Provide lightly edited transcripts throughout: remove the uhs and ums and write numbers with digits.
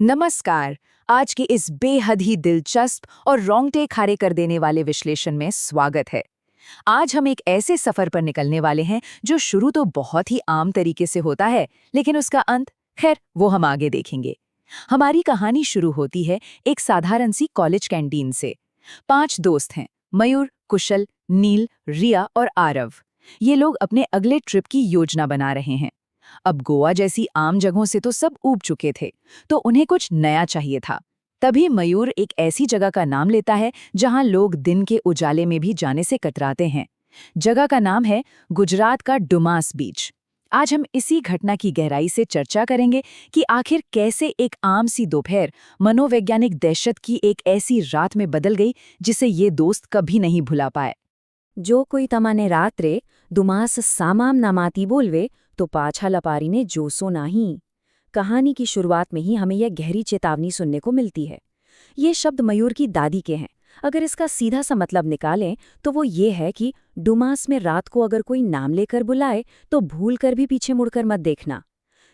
नमस्कार। आज की इस बेहद ही दिलचस्प और रोंगटे खड़े कर देने वाले विश्लेषण में स्वागत है। आज हम एक ऐसे सफर पर निकलने वाले हैं जो शुरू तो बहुत ही आम तरीके से होता है, लेकिन उसका अंत, खैर, वो हम आगे देखेंगे। हमारी कहानी शुरू होती है एक साधारण सी कॉलेज कैंटीन से। 5 दोस्त हैं, मयूर, कुशल, नील, रिया और आरव। ये लोग अपने अगले ट्रिप की योजना बना रहे हैं। अब गोवा जैसी आम जगहों से तो सब ऊब चुके थे, तो उन्हें कुछ नया चाहिए था। तभी मयूर एक ऐसी जगह का नाम लेता है जहां लोग दिन के उजाले में भी जाने से कतराते हैं। जगह का नाम है गुजरात का डुमास बीच। आज हम इसी घटना की गहराई से चर्चा करेंगे कि आखिर कैसे एक आम सी दोपहर मनोवैज्ञानिक दहशत की एक ऐसी रात में बदल गई जिसे ये दोस्त कभी नहीं भुला पाए। जो कोई तमाने रात्रे दुमास सामाम नामाती बोलवे तो पाछा लपारी ने जोसो नाही। कहानी की शुरुआत में ही हमें यह गहरी चेतावनी सुनने को मिलती है। ये शब्द मयूर की दादी के हैं। अगर इसका सीधा सा मतलब निकालें तो वो ये है कि डुमास में रात को अगर कोई नाम लेकर बुलाए तो भूल कर भी पीछे मुड़कर मत देखना।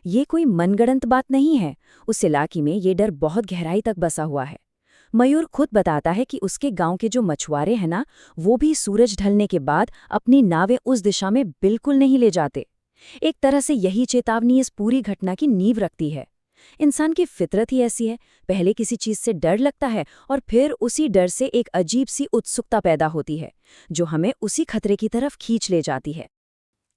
ये कोई मनगढ़ंत बात नहीं है। उस इलाके में ये डर बहुत गहराई तक बसा हुआ है। मयूर खुद बताता है कि उसके गांव के जो मछुआरे हैं ना, वो भी सूरज ढलने के बाद अपनी नावें उस दिशा में बिल्कुल नहीं ले जाते। एक तरह से यही चेतावनी इस पूरी घटना की नींव रखती है। इंसान की फितरत ही ऐसी है, पहले किसी चीज से डर लगता है और फिर उसी डर से एक अजीब सी उत्सुकता पैदा होती है जो हमें उसी खतरे की तरफ खींच ले जाती है।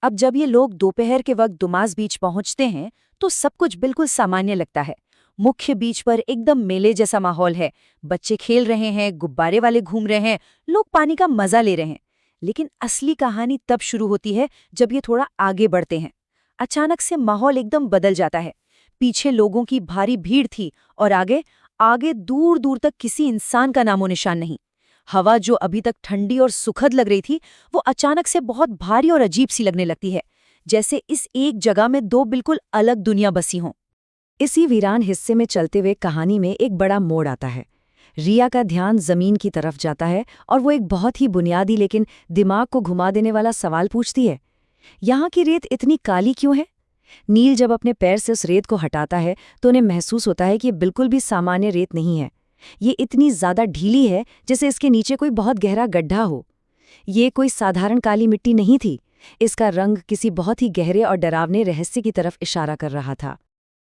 अब जब ये लोग दोपहर के वक्त दुमास बीच पहुंचते हैं तो सब कुछ बिल्कुल सामान्य लगता है। मुख्य बीच पर एकदम मेले जैसा माहौल है। बच्चे खेल रहे हैं, गुब्बारे वाले घूम रहे हैं, लोग पानी का मजा ले रहे हैं। लेकिन असली कहानी तब शुरू होती है जब ये थोड़ा आगे बढ़ते हैं। अचानक से माहौल एकदम बदल जाता है। पीछे लोगों की भारी भीड़ थी और आगे आगे दूर दूर तक किसी इंसान का नामो निशान नहीं। हवा जो अभी तक ठंडी और सुखद लग रही थी, वो अचानक से बहुत भारी और अजीब सी लगने लगती है, जैसे इस एक जगह में दो बिल्कुल अलग दुनिया बसी हों। इसी वीरान हिस्से में चलते हुए कहानी में एक बड़ा मोड़ आता है। रिया का ध्यान जमीन की तरफ जाता है और वो एक बहुत ही बुनियादी लेकिन दिमाग को घुमा देने वाला सवाल पूछती है, यहाँ की रेत इतनी काली क्यों है? नील जब अपने पैर से उस रेत को हटाता है तो उन्हें महसूस होता है कि ये बिल्कुल भी सामान्य रेत नहीं है। ये इतनी ज्यादा ढीली है जैसे इसके नीचे कोई बहुत गहरा गड्ढा हो। ये कोई साधारण काली मिट्टी नहीं थी। इसका रंग किसी बहुत ही गहरे और डरावने रहस्य की तरफ इशारा कर रहा था।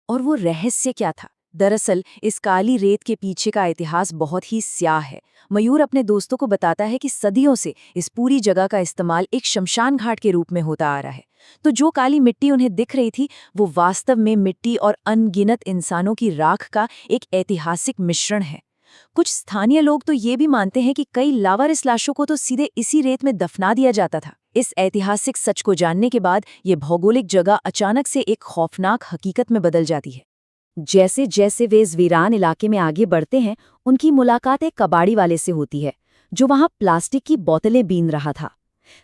और वो रहस्य क्या था? दरअसल इस काली रेत के पीछे का इतिहास बहुत ही स्याह है। मयूर अपने दोस्तों को बताता है कि सदियों से इस पूरी जगह का इस्तेमाल एक शमशान घाट के रूप में होता आ रहा है। तो जो काली मिट्टी उन्हें दिख रही थी, वो वास्तव में मिट्टी और अनगिनत इंसानों की राख का एक ऐतिहासिक मिश्रण है। कुछ स्थानीय लोग तो ये भी मानते हैं कि कई लावारिस लाशों को तो सीधे इसी रेत में दफना दिया जाता था। इस ऐतिहासिक सच को जानने के बाद ये भौगोलिक जगह अचानक से एक खौफनाक हकीकत में बदल जाती है। जैसे जैसे वे इस वीरान इलाके में आगे बढ़ते हैं, उनकी मुलाकात एक कबाड़ी वाले से होती है जो वहां प्लास्टिक की बोतलें बीन रहा था।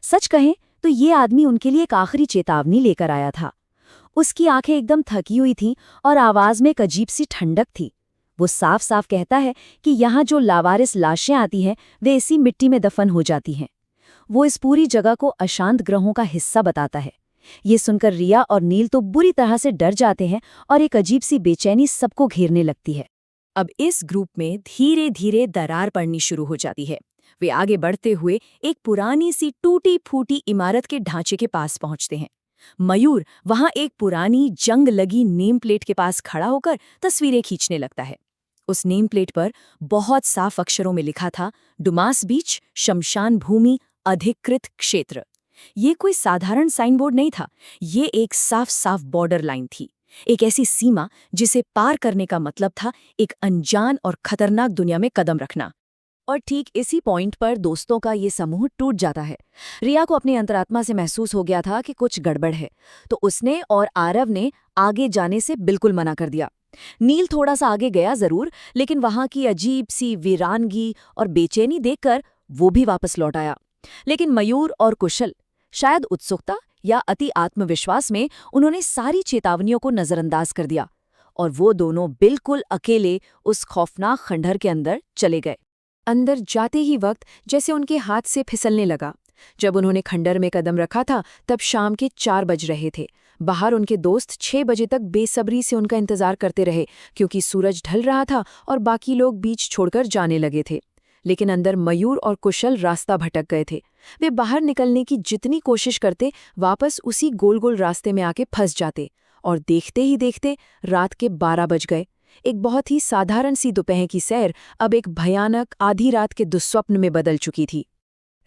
सच कहें तो ये आदमी उनके लिए एक आखिरी चेतावनी लेकर आया था। उसकी आंखें एकदम थकी हुई थीं और आवाज में एक अजीब सी ठंडक थी। वो साफ साफ कहता है कि यहाँ जो लावारिस लाशें आती हैं वे इसी मिट्टी में दफन हो जाती हैं। वो इस पूरी जगह को अशांत ग्रहों का हिस्सा बताता है। ये सुनकर रिया और नील तो बुरी तरह से डर जाते हैं और एक अजीब सी बेचैनी सबको घेरने लगती है। अब इस ग्रुप में धीरे धीरे दरार पड़नी शुरू हो जाती है। वे आगे बढ़ते हुए एक पुरानी सी टूटी फूटी इमारत के ढांचे के पास पहुंचते हैं। मयूर वहां एक पुरानी जंग लगी नेम प्लेट के पास खड़ा होकर तस्वीरें खींचने लगता है। उस नेम प्लेट पर बहुत साफ अक्षरों में लिखा था, डुमास बीच, शमशान भूमि, अधिकृत क्षेत्र। ये कोई साधारण साइन बोर्ड नहीं था। ये एक साफ साफ बॉर्डर लाइन थी। एक ऐसी सीमा जिसे पार करने का मतलब था एक अनजान और खतरनाक दुनिया में कदम रखना। और ठीक इसी पॉइंट पर दोस्तों का ये समूह टूट जाता है। रिया को अपनी अंतरात्मा से महसूस हो गया था कि कुछ गड़बड़ है, तो उसने और आरव ने आगे जाने से बिल्कुल मना कर दिया। नील थोड़ा सा आगे गया जरूर, लेकिन वहां की अजीब सी वीरानगी और बेचैनी देखकर वो भी वापस लौट आया। लेकिन मयूर और कुशल, शायद उत्सुकता या अति आत्मविश्वास में, उन्होंने सारी चेतावनियों को नजरअंदाज कर दिया और वो दोनों बिल्कुल अकेले उस खौफनाक खंडहर के अंदर चले गए। अंदर जाते ही वक्त जैसे उनके हाथ से फिसलने लगा। जब उन्होंने खंडहर में कदम रखा था तब शाम के 4 बज रहे थे। बाहर उनके दोस्त 6 बजे तक बेसब्री से उनका इंतजार करते रहे, क्योंकि सूरज ढल रहा था और बाकी लोग बीच छोड़कर जाने लगे थे। लेकिन अंदर मयूर और कुशल रास्ता भटक गए थे। वे बाहर निकलने की जितनी कोशिश करते, वापस उसी गोल गोल रास्ते में आके फंस जाते। और देखते ही देखते रात के 12 बज गए। एक बहुत ही साधारण सी दोपहर की सैर अब एक भयानक आधी रात के दुस्वप्न में बदल चुकी थी।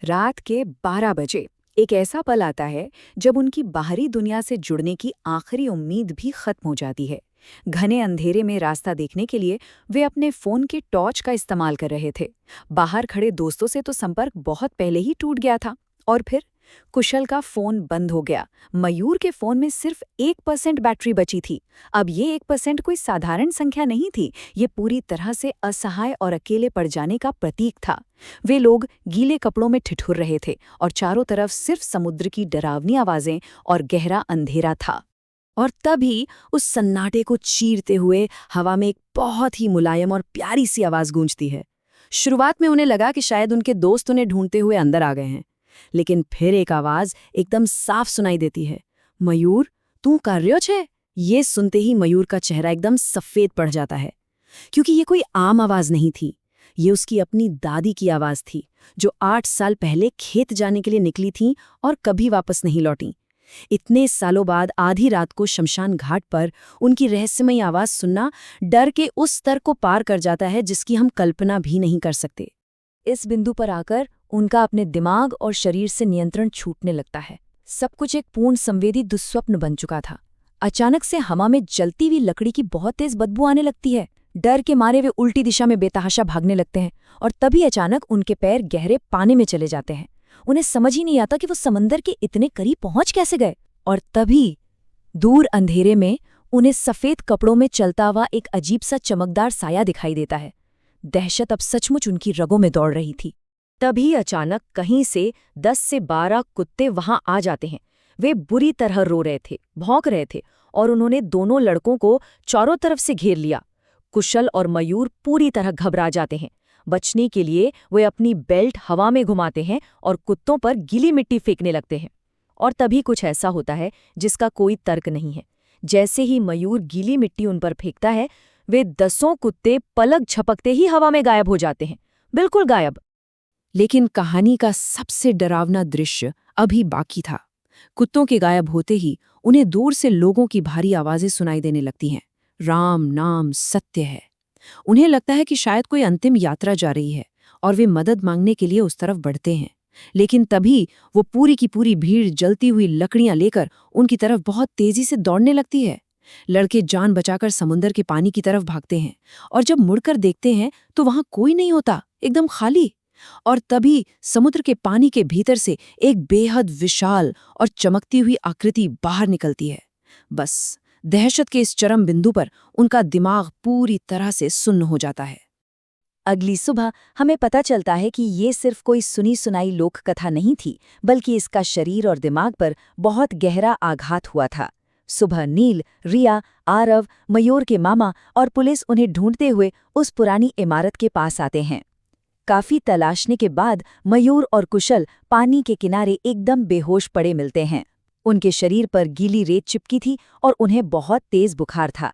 रात के 12 बजे एक ऐसा पल आता है जब उनकी बाहरी दुनिया से जुड़ने की आखिरी उम्मीद भी खत्म हो जाती है। घने अंधेरे में रास्ता देखने के लिए वे अपने फोन के टॉर्च का इस्तेमाल कर रहे थे। बाहर खड़े दोस्तों से तो संपर्क बहुत पहले ही टूट गया था। और फिर कुशल का फोन बंद हो गया। मयूर के फोन में सिर्फ 1% बैटरी बची थी। अब ये 1% कोई साधारण संख्या नहीं थी, ये पूरी तरह से असहाय और अकेले पड़ जाने का प्रतीक था। वे लोग गीले कपड़ों में ठिठुर रहे थे और चारों तरफ सिर्फ समुद्र की डरावनी आवाजें और गहरा अंधेरा था। और तभी उस सन्नाटे को चीरते हुए हवा में एक बहुत ही मुलायम और प्यारी सी आवाज गूंजती है। शुरुआत में उन्हें लगा कि शायद उनके दोस्त उन्हें ढूंढते हुए अंदर आ गए हैं, लेकिन फिर एक आवाज एकदम साफ सुनाई देती है, मयूर तू कर रह्यो छे? ये सुनते ही मयूर का चेहरा एकदम सफेद पड़ जाता है, क्योंकि ये कोई आम आवाज नहीं थी। ये उसकी अपनी दादी की आवाज थी, जो 8 साल पहले खेत जाने के लिए निकली थीं और कभी वापस नहीं लौटी। इतने सालों बाद आधी रात को शमशान घाट पर उनकी रहस्यमयी आवाज सुनना डर के उस स्तर को पार कर जाता है जिसकी हम कल्पना भी नहीं कर सकते। इस बिंदु पर आकर उनका अपने दिमाग और शरीर से नियंत्रण छूटने लगता है। सब कुछ एक पूर्ण संवेदी दुस्वप्न बन चुका था। अचानक से हवा में जलती हुई लकड़ी की बहुत तेज बदबू आने लगती है। डर के मारे वे उल्टी दिशा में बेतहाशा भागने लगते हैं और तभी अचानक उनके पैर गहरे पानी में चले जाते हैं। उन्हें समझ ही नहीं आता कि वो समंदर के इतने करीब पहुंच कैसे गए। और तभी दूर अंधेरे में उन्हें सफेद कपड़ों में चलता हुआ एक अजीब सा चमकदार साया दिखाई देता है। दहशत अब सचमुच उनकी रगों में दौड़ रही थी। तभी अचानक कहीं से 10 से 12 कुत्ते वहां आ जाते हैं। वे बुरी तरह रो रहे थे, भौंक रहे थे और उन्होंने दोनों लड़कों को चारों तरफ से घेर लिया। कुशल और मयूर पूरी तरह घबरा जाते हैं। बचने के लिए वे अपनी बेल्ट हवा में घुमाते हैं और कुत्तों पर गीली मिट्टी फेंकने लगते हैं। और तभी कुछ ऐसा होता है जिसका कोई तर्क नहीं है। जैसे ही मयूर गीली मिट्टी उन पर फेंकता है, वे 10 कुत्ते पलक झपकते ही हवा में गायब हो जाते हैं, बिल्कुल गायब। लेकिन कहानी का सबसे डरावना दृश्य अभी बाकी था। कुत्तों के गायब होते ही उन्हें दूर से लोगों की भारी आवाजें सुनाई देने लगती हैं। राम नाम सत्य है। उन्हें लगता है कि शायद कोई अंतिम यात्रा जा रही है और वे मदद मांगने के लिए उस तरफ बढ़ते हैं। लेकिन तभी वो पूरी की पूरी भीड़ जलती हुई लकड़ियां लेकर उनकी तरफ बहुत तेजी से दौड़ने लगती है। लड़के जान बचाकर समुद्र के पानी की तरफ भागते हैं और जब मुड़कर देखते हैं तो वहां कोई नहीं होता, एकदम खाली। और तभी समुद्र के पानी के भीतर से एक बेहद विशाल और चमकती हुई आकृति बाहर निकलती है। बस दहशत के इस चरम बिंदु पर उनका दिमाग पूरी तरह से सुन्न हो जाता है। अगली सुबह हमें पता चलता है कि ये सिर्फ कोई सुनी सुनाई लोक कथा नहीं थी, बल्कि इसका शरीर और दिमाग पर बहुत गहरा आघात हुआ था। सुबह नील, रिया, आरव, मयूर के मामा और पुलिस उन्हें ढूंढते हुए उस पुरानी इमारत के पास आते हैं। काफी तलाशने के बाद मयूर और कुशल पानी के किनारे एकदम बेहोश पड़े मिलते हैं। उनके शरीर पर गीली रेत चिपकी थी और उन्हें बहुत तेज बुखार था।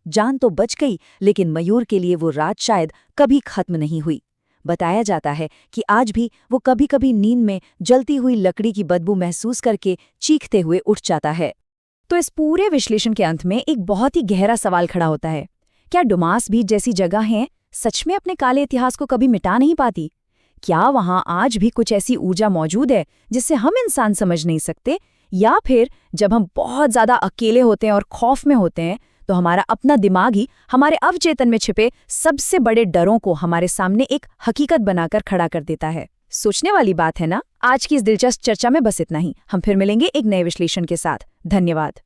जान तो बच गई, लेकिन मयूर के लिए वो रात शायद कभी खत्म नहीं हुई। बताया जाता है कि आज भी वो कभी-कभी नींद में जलती हुई लकड़ी की बदबू महसूस करके चीखते हुए उठ जाता है। तो इस पूरे विश्लेषण के अंत में एक बहुत ही गहरा सवाल खड़ा होता है, क्या डुमास बीच जैसी जगहें सच में अपने काले इतिहास को कभी मिटा नहीं पाती? क्या वहां आज भी कुछ ऐसी ऊर्जा मौजूद है जिससे हम इंसान समझ नहीं सकते? या फिर जब हम बहुत ज्यादा अकेले होते हैं और खौफ में होते हैं, तो हमारा अपना दिमाग ही हमारे अवचेतन में छिपे सबसे बड़े डरों को हमारे सामने एक हकीकत बनाकर खड़ा कर देता है? सोचने वाली बात है ना? आज की इस दिलचस्प चर्चा में बस इतना ही। हम फिर मिलेंगे एक नए विश्लेषण के साथ। धन्यवाद।